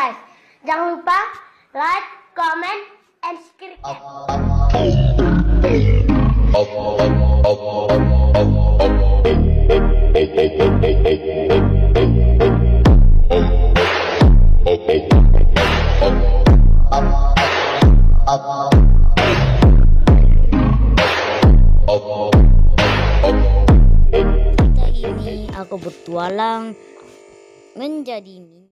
guys. Jangan lupa like, comment, and subscribe. Kali ini aku bertualang menjadi ninja.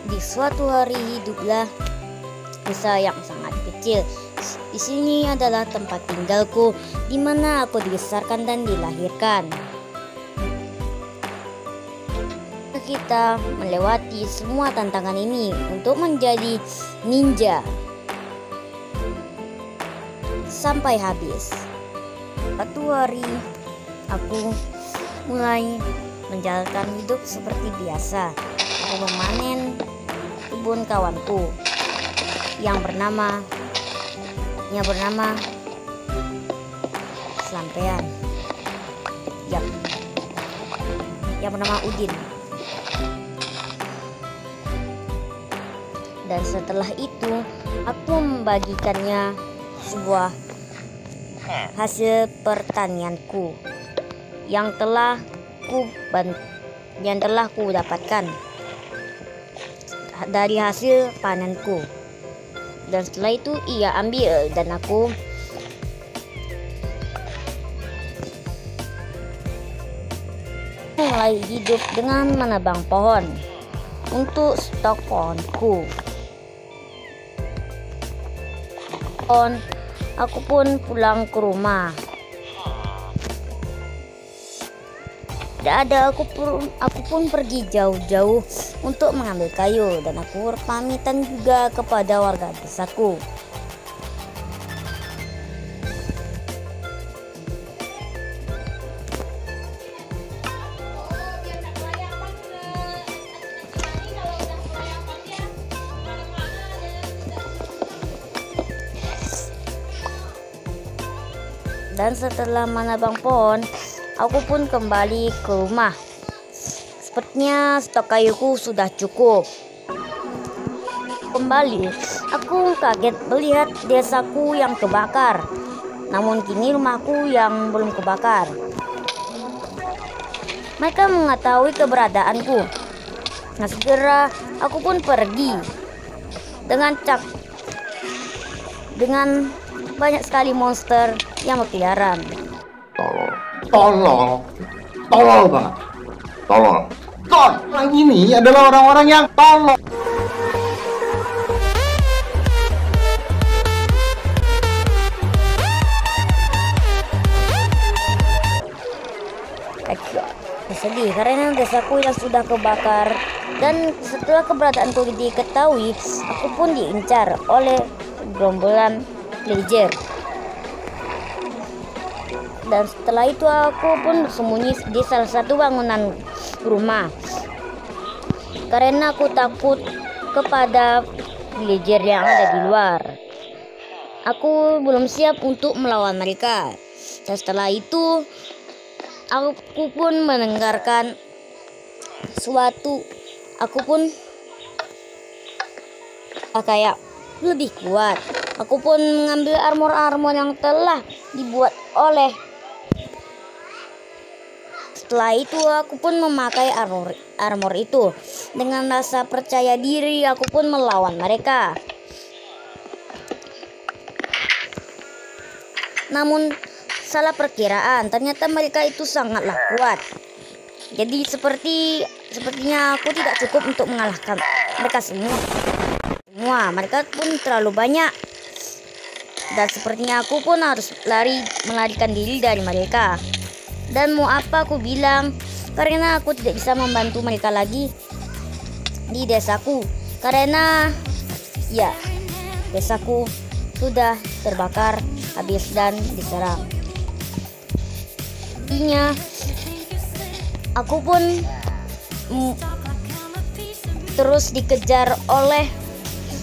Di suatu hari hiduplah desa yang sangat kecil. Di sini adalah tempat tinggalku, di mana aku dibesarkan dan dilahirkan. Kita melewati semua tantangan ini untuk menjadi ninja sampai habis. Suatu hari aku mulai menjalankan hidup seperti biasa. Aku memanen kebun kawanku yang bernama Sampean, yang bernama Udin. Dan setelah itu aku membagikannya sebuah hasil pertanianku yang telah ku dapatkan dari hasil panenku. Dan setelah itu ia ambil dan aku mulai hidup dengan menebang pohon untuk stok pohonku. Aku pun pulang ke rumah. Aku pun pergi jauh-jauh untuk mengambil kayu, dan aku berpamitan juga kepada warga desaku. Dan setelah menebang pohon, aku pun kembali ke rumah. Sepertinya stok kayuku sudah cukup. Kembali, aku kaget melihat desaku yang kebakar. Namun kini rumahku yang belum kebakar. Mereka mengetahui keberadaanku. Nah, segera aku pun pergi dengan banyak sekali monster yang berkeliaran. Tolol banget. Orang ini adalah orang-orang yang tolol. Sedih karena desaku yang sudah kebakar, dan setelah keberadaanku diketahui, aku pun diincar oleh gerombolan villager. Dan setelah itu aku pun bersembunyi di salah satu bangunan rumah karena aku takut kepada villager yang ada di luar. Aku belum siap untuk melawan mereka. Dan setelah itu aku pun mendengarkan sesuatu. Aku pun kayak lebih kuat. Aku pun mengambil armor yang telah dibuat oleh. Setelah itu aku pun memakai armor itu. Dengan rasa percaya diri aku pun melawan mereka. Namun salah perkiraan, ternyata mereka itu sangatlah kuat. Jadi sepertinya aku tidak cukup untuk mengalahkan mereka semua. Mereka pun terlalu banyak. Dan sepertinya aku pun harus melarikan diri dari mereka. Dan mau apa aku bilang, karena aku tidak bisa membantu mereka lagi di desaku. Karena ya, desaku sudah terbakar habis dan diserang. Intinya aku pun terus dikejar oleh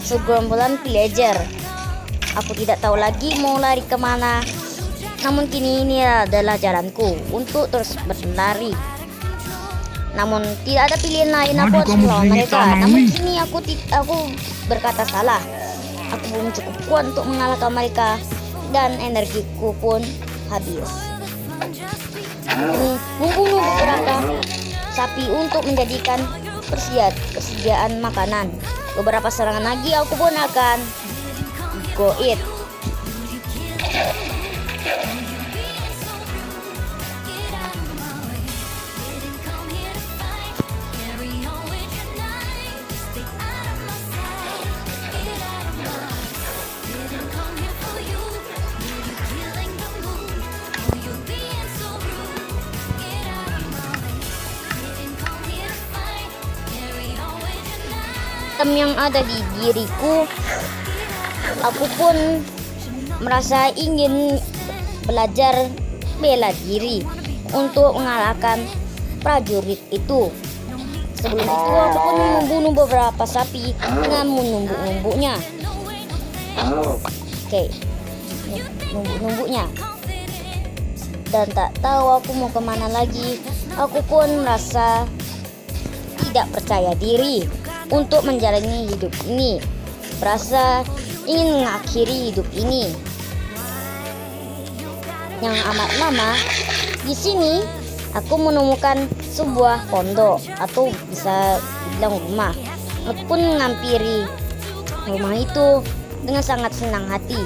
segerombolan villager. Aku tidak tahu lagi mau lari kemana. Namun kini ini adalah jalanku untuk terus berlari. Namun tidak ada pilihan lain, aku harus melawan mereka. Namun kini aku berkata salah. Aku belum cukup kuat untuk mengalahkan mereka dan energiku pun habis. Membunuh beberapa sapi untuk menjadikan persediaan makanan. Beberapa serangan lagi aku pun akan go eat. Yang ada di diriku, aku pun merasa ingin belajar bela diri untuk mengalahkan prajurit itu. Sebelum itu aku pun membunuh beberapa sapi dengan menumbuk-numbuknya. Oke, numbuk-numbuknya. Dan tak tahu aku mau kemana lagi. Aku pun merasa tidak percaya diri untuk menjalani hidup ini, merasa ingin mengakhiri hidup ini yang amat lama. Di sini aku menemukan sebuah pondok atau bisa dibilang rumah. Aku pun menghampiri rumah itu dengan sangat senang hati.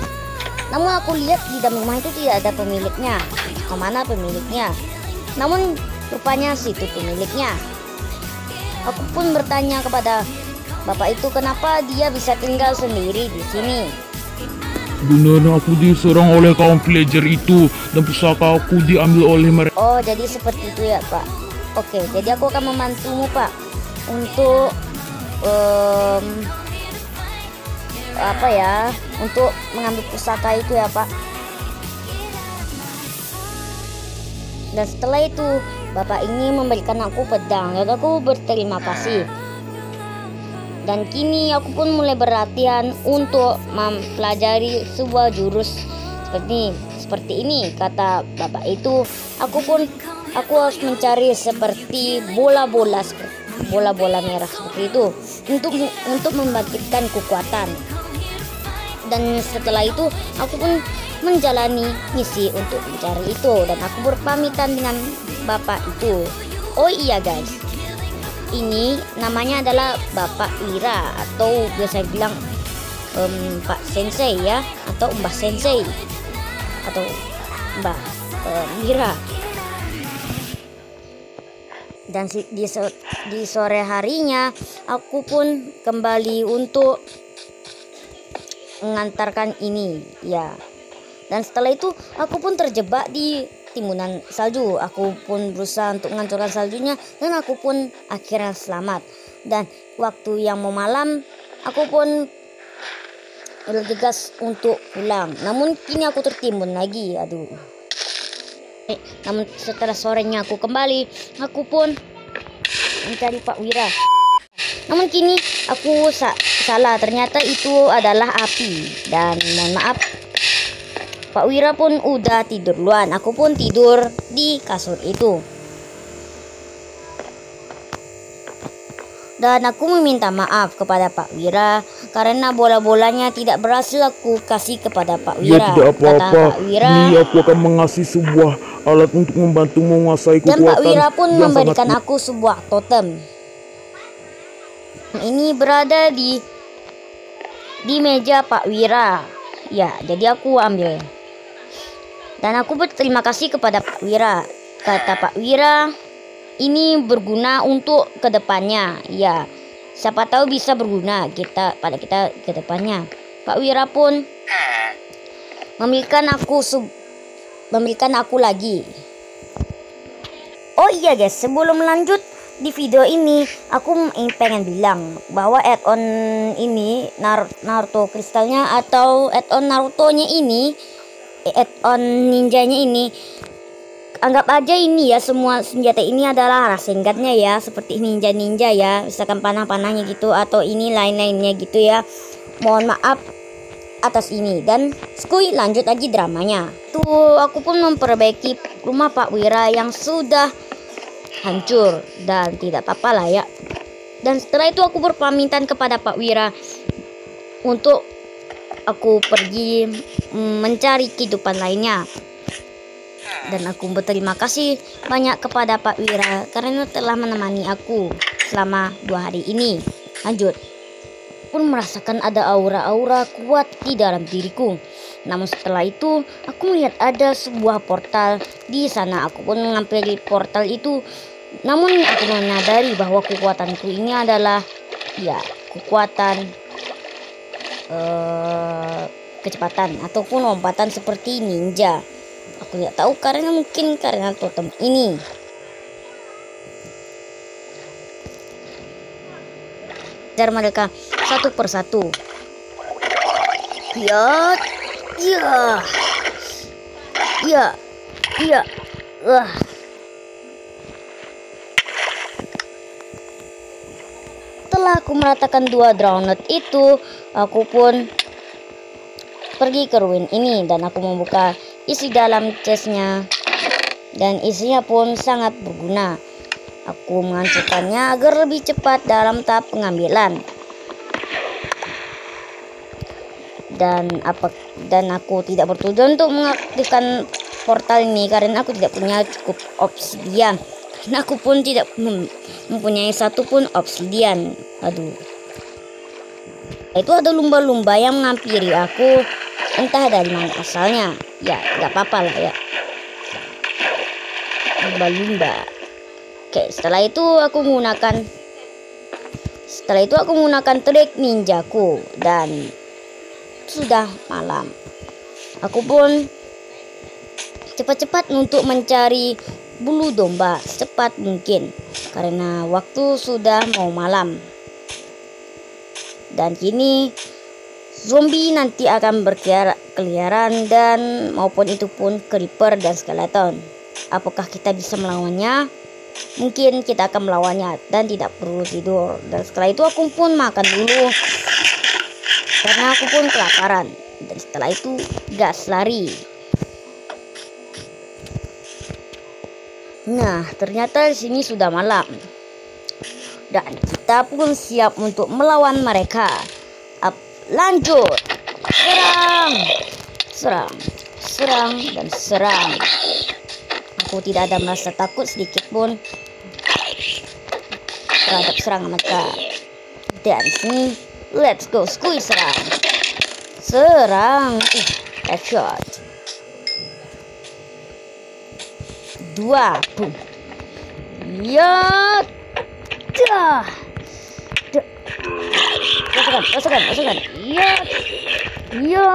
Namun aku lihat di dalam rumah itu tidak ada pemiliknya. Kemana pemiliknya? Namun rupanya situ pemiliknya. Aku pun bertanya kepada bapak itu kenapa dia bisa tinggal sendiri di sini. Sebenarnya aku diserang oleh kaum villager itu dan pusaka aku diambil oleh mereka. Oh, jadi seperti itu ya, Pak. Oke, jadi aku akan membantumu, Pak, untuk untuk mengambil pusaka itu ya, Pak. Dan setelah itu bapak ini memberikan aku pedang dan aku berterima kasih. Dan kini aku pun mulai berlatihan untuk mempelajari sebuah jurus seperti ini. Kata bapak itu, aku harus mencari seperti bola-bola merah seperti itu untuk membangkitkan kekuatan. Dan setelah itu aku pun menjalani misi untuk mencari itu dan aku berpamitan dengan bapak itu. Oh iya guys, ini namanya adalah Bapak Wira atau biasa bilang Pak Sensei ya, atau Mbah Sensei atau Mbah Wira. Dan di sore harinya aku pun kembali untuk mengantarkan ini ya. Dan setelah itu aku pun terjebak di timbunan salju. Aku pun berusaha untuk menghancurkan saljunya dan aku pun akhirnya selamat. Dan waktu yang mau malam aku pun bergegas untuk pulang. Namun kini aku tertimbun lagi. Namun setelah sorenya aku kembali, aku pun mencari Pak Wira. Namun kini aku salah, ternyata itu adalah api. Dan mohon maaf, Pak Wira pun udah tidur duluan. Aku pun tidur di kasur itu. Dan aku meminta maaf kepada Pak Wira karena bola-bolanya tidak berhasil aku kasih kepada Pak Ya Wira. tidak Kata apa-apa, Pak Wira, ini aku akan mengasih sebuah alat untuk membantu menguasai dan kekuatan. Pak Wira pun yang memberikan sangat... aku sebuah totem. Ini berada di meja Pak Wira. Ya, jadi aku ambil. Dan aku berterima kasih kepada Pak Wira. Kata Pak Wira, ini berguna untuk kedepannya. Ya, siapa tahu bisa berguna pada kita kedepannya. Pak Wira pun memberikan aku lagi. Oh iya guys, sebelum lanjut di video ini, aku pengen bilang bahwa add-on ini Naruto kristalnya atau add-on Naruto-nya ini, add-on ninjanya ini, anggap aja ini ya, semua senjata ini adalah Rasengannya ya, seperti ninja ya, misalkan panah-panahnya gitu atau ini lain-lainnya gitu ya. Mohon maaf atas ini dan Skui lanjut lagi dramanya. Tuh aku pun memperbaiki rumah Pak Wira yang sudah hancur dan tidak apa-apa lah ya. Dan setelah itu aku berpamitan kepada Pak Wira untuk aku pergi mencari kehidupan lainnya. Dan aku berterima kasih banyak kepada Pak Wira karena telah menemani aku selama 2 hari ini. Lanjut. Pun merasakan ada aura-aura kuat di dalam diriku. Namun setelah itu aku melihat ada sebuah portal di sana. Aku pun menghampiri portal itu. Namun aku menyadari bahwa kekuatanku ini adalah ya kekuatan kecepatan ataupun lompatan seperti ninja. Aku tidak tahu karena totem ini. Kejar mereka satu persatu. Ya. Setelah aku meratakan 2 drowned itu, aku pun pergi ke ruin ini dan aku membuka isi dalam chestnya dan isinya pun sangat berguna. Aku menghancurkannya agar lebih cepat dalam tahap pengambilan. Dan aku tidak bertujuan untuk mengaktifkan portal ini karena aku tidak punya cukup obsidian. Dan aku pun tidak mempunyai satu pun obsidian. Aduh. Itu ada lumba-lumba yang menghampiri aku. Entah dari mana asalnya. Ya, gak apa-apa lah ya. Lumba-lumba. Oke, setelah itu aku menggunakan trik ninjaku dan sudah malam. Aku pun cepat-cepat untuk mencari bulu domba secepat mungkin karena waktu sudah mau malam. Dan kini zombie nanti akan berkeliaran dan maupun itu pun creeper dan skeleton. Apakah kita bisa melawannya? Mungkin kita akan melawannya dan tidak perlu tidur. Dan setelah itu aku pun makan dulu karena aku pun kelaparan. Dan setelah itu gas lari. Nah, ternyata di sini sudah malam. Dan kita pun siap untuk melawan mereka. Lanjut. Serang dan serang. Aku tidak ada merasa takut sedikit pun terhadap serangan mereka. Dan sini let's go Skui serang. Headshot. 2 boom. Ya. Masukkan. Ya.